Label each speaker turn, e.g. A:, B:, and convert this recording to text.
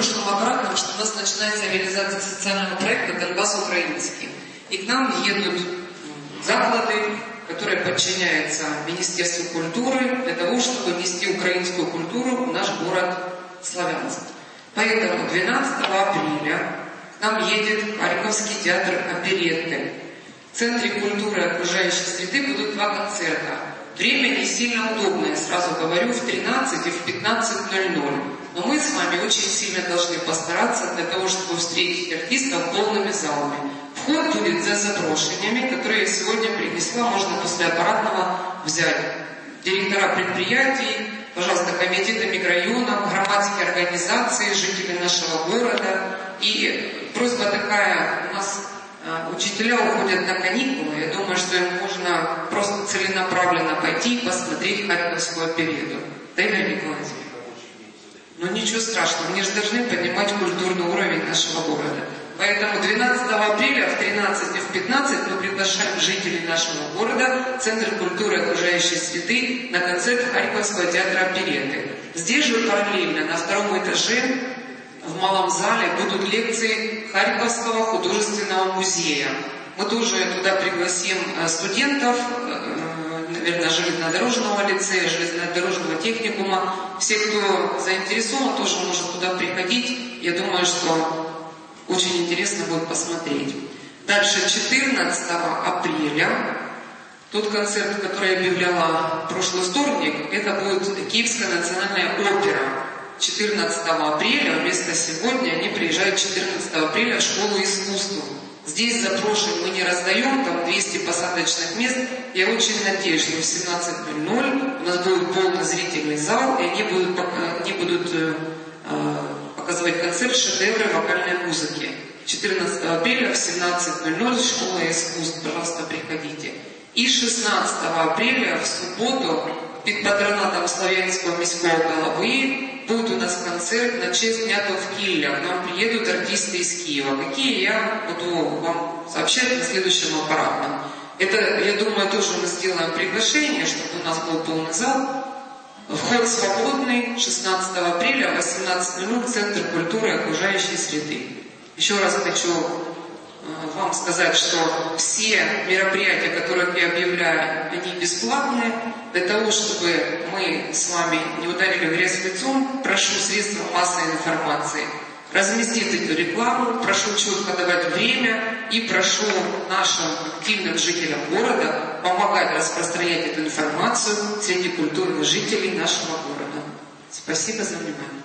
A: прошлом обратном, что у нас начинается реализация социального проекта «Донбасс украинский». И к нам едут заклады, которые подчиняются Министерству культуры для того, чтобы нести украинскую культуру в наш город Славянск. Поэтому 12 апреля к нам едет Харьковский театр оперетты. В Центре культуры окружающей среды будут 2 концерта. Время не сильно удобное, сразу говорю, в 13 и в 15:00. Но мы с вами очень сильно должны постараться для того, чтобы встретить артистов полными залами. Вход будет за запрошениями, которые я сегодня принесла, можно после аппаратного взять. Директора предприятий, пожалуйста, комитеты микрорайонов, громадские организации, жители нашего города. И просьба такая, у нас учителя уходят на каникулы, я думаю, что им можно просто целенаправленно пойти и посмотреть Харьковскую оперету. Да, Игорь Николаевич? Но ничего страшного, они же должны понимать культурный уровень нашего города. Поэтому 12 апреля в 13 и в 15 мы приглашаем жителей нашего города, Центр культуры окружающей среды, на концерт Харьковского театра оперетты. Здесь же параллельно на 2-м этаже в малом зале будут лекции Харьковского художественного музея. Мы тоже туда пригласим студентов, наверное, железнодорожного лицея, железнодорожного техникума. Все, кто заинтересован, тоже может туда приходить. Я думаю, что очень интересно будет посмотреть. Дальше, 14 апреля, тот концерт, который я объявляла в прошлый вторник, это будет Киевская национальная опера. 14 апреля, вместо сегодня, они приезжают 14 апреля в школу искусств. Здесь запрошен мы не раздаем, там 200 посадочных мест. Я очень надеюсь, что в 17:00 у нас будет полный зрительный зал, и они будут показывать концерт «Шедевры вокальной музыки». 14 апреля в 17:00 школа искусств. Пожалуйста, приходите. И 16 апреля в субботу под патронатом Славянского міського головы будет у нас концерт на честь Дня Товкилля. К нам приедут артисты из Киева. Какие я буду вам сообщать на следующем аппаратном. Это, я думаю, тоже мы сделаем приглашение, чтобы у нас был полный зал. Вход свободный. 16 апреля в 18:00 Центр культуры окружающей среды. Еще раз хочу вам сказать, что все мероприятия, которые я объявляю, они бесплатные. Для того, чтобы мы с вами не ударили в грязь лицом, прошу средства массовой информации разместить эту рекламу, прошу четко давать время и прошу нашим активным жителям города помогать распространять эту информацию среди культурных жителей нашего города. Спасибо за внимание.